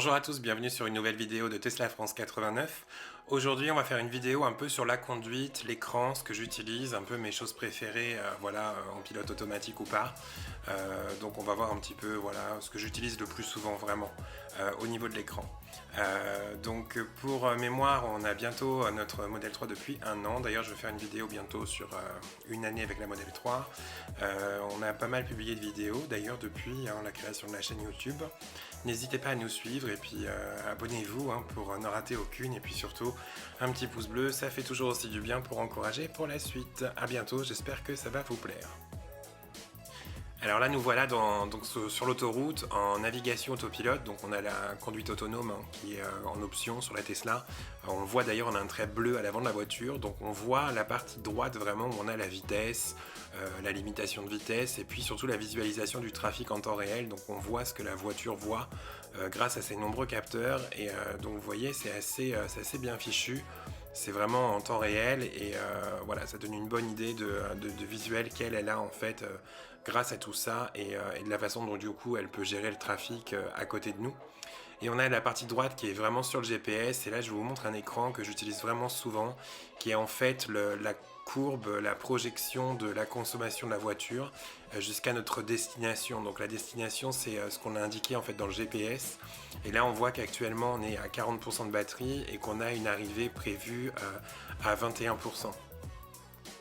Bonjour à tous, bienvenue sur une nouvelle vidéo de Tesla France 89. Aujourd'hui on va faire une vidéo un peu sur la conduite, l'écran, ce que j'utilise, un peu mes choses préférées, en pilote automatique ou pas. Donc on va voir un petit peu ce que j'utilise le plus souvent vraiment au niveau de l'écran. Donc pour mémoire, on a bientôt notre Model 3 depuis un an. D'ailleurs je vais faire une vidéo bientôt sur une année avec la Model 3. On a pas mal publié de vidéos d'ailleurs depuis la création de la chaîne YouTube. N'hésitez pas à nous suivre et puis abonnez-vous pour ne rater aucune, et puis surtout un petit pouce bleu, ça fait toujours aussi du bien pour encourager pour la suite. A bientôt, j'espère que ça va vous plaire. Alors là nous voilà sur l'autoroute en navigation autopilote, donc on a la conduite autonome qui est en option sur la Tesla. On voit d'ailleurs, on a un trait bleu à l'avant de la voiture, donc on voit la partie droite vraiment où on a la vitesse, la limitation de vitesse et puis surtout la visualisation du trafic en temps réel. Donc on voit ce que la voiture voit grâce à ses nombreux capteurs, et donc vous voyez c'est assez bien fichu. C'est vraiment en temps réel et voilà, ça donne une bonne idée de visuel qu'elle a en fait grâce à tout ça, et de la façon dont du coup elle peut gérer le trafic à côté de nous. Et on a la partie droite qui est vraiment sur le GPS, et là je vous montre un écran que j'utilise vraiment souvent, qui est en fait la courbe, la projection de la consommation de la voiture jusqu'à notre destination. Donc la destination c'est ce qu'on a indiqué en fait dans le GPS, et là on voit qu'actuellement on est à 40% de batterie et qu'on a une arrivée prévue à 21%.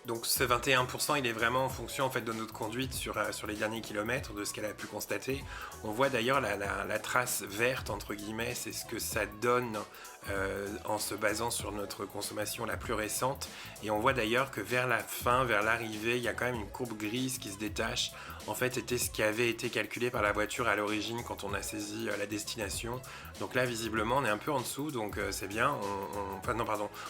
Donc ce 21%, il est vraiment en fonction en fait de notre conduite sur les derniers kilomètres, de ce qu'elle a pu constater. On voit d'ailleurs la trace verte entre guillemets, c'est ce que ça donne en se basant sur notre consommation la plus récente. Et on voit d'ailleurs que vers la fin, vers l'arrivée, il y a quand même une courbe grise qui se détache. En fait, c'était ce qui avait été calculé par la voiture à l'origine quand on a saisi la destination. Donc là, visiblement, on est un peu en dessous, donc c'est bien.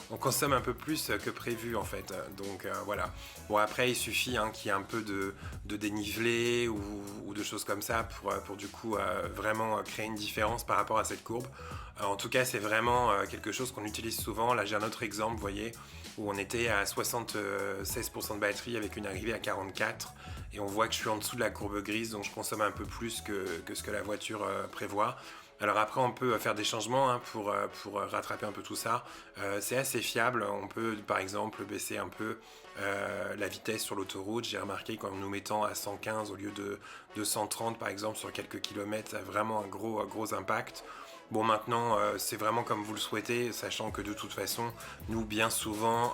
On consomme un peu plus que prévu en fait. Donc voilà. Bon, après, il suffit qu'il y ait un peu de dénivelé ou de choses comme ça pour du coup vraiment créer une différence par rapport à cette courbe. En tout cas, c'est vraiment quelque chose qu'on utilise souvent. Là, j'ai un autre exemple, vous voyez, où on était à 76% de batterie avec une arrivée à 44, et on voit que je suis en dessous de la courbe grise, donc je consomme un peu plus que ce que la voiture prévoit. Alors après on peut faire des changements pour rattraper un peu tout ça. C'est assez fiable, on peut par exemple baisser un peu la vitesse sur l'autoroute. J'ai remarqué qu'en nous mettant à 115 au lieu de 130 par exemple sur quelques kilomètres, ça a vraiment un gros impact. Bon, maintenant c'est vraiment comme vous le souhaitez, sachant que de toute façon nous bien souvent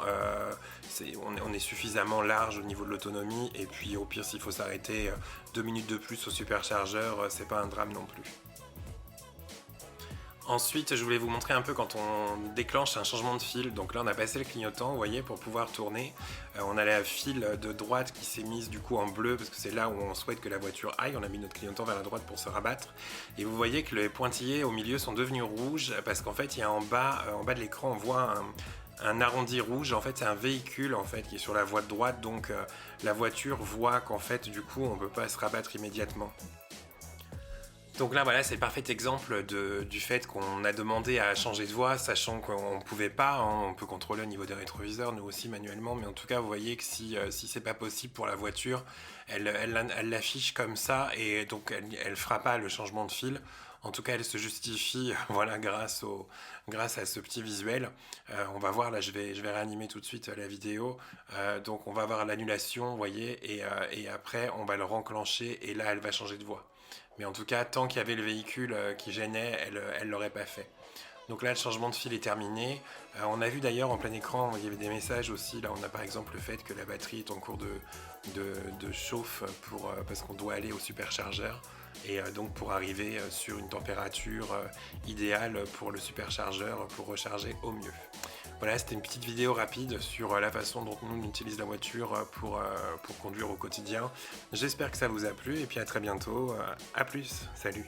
on est suffisamment large au niveau de l'autonomie, et puis au pire s'il faut s'arrêter 2 minutes de plus au superchargeur, c'est pas un drame non plus. Ensuite, je voulais vous montrer un peu quand on déclenche un changement de fil. Donc là, on a passé le clignotant, vous voyez, pour pouvoir tourner. On a la file de droite qui s'est mise du coup en bleu, parce que c'est là où on souhaite que la voiture aille. On a mis notre clignotant vers la droite pour se rabattre. Et vous voyez que les pointillés au milieu sont devenus rouges, parce qu'en fait, il y a en bas de l'écran, on voit un arrondi rouge. En fait, c'est un véhicule en fait qui est sur la voie de droite, donc la voiture voit qu'en fait, du coup, on peut pas se rabattre immédiatement. Donc là voilà, c'est le parfait exemple du fait qu'on a demandé à changer de voie, sachant qu'on ne pouvait pas, on peut contrôler au niveau des rétroviseurs, nous aussi manuellement, mais en tout cas vous voyez que si c'est pas possible pour la voiture, elle l'affiche comme ça, et donc elle fera pas le changement de fil. En tout cas, elle se justifie grâce à ce petit visuel. On va voir, là je vais réanimer tout de suite la vidéo. Donc on va voir l'annulation, vous voyez, et après on va le renclencher, et là elle va changer de voie. Mais en tout cas, tant qu'il y avait le véhicule qui gênait, elle l'aurait pas fait. Donc là, le changement de fil est terminé. On a vu d'ailleurs en plein écran, il y avait des messages aussi. Là, on a par exemple le fait que la batterie est en cours de chauffe parce qu'on doit aller au superchargeur. Et donc pour arriver sur une température idéale pour le superchargeur pour recharger au mieux. Voilà, c'était une petite vidéo rapide sur la façon dont nous on utilise la voiture pour conduire au quotidien. J'espère que ça vous a plu, et puis à très bientôt. À plus, salut.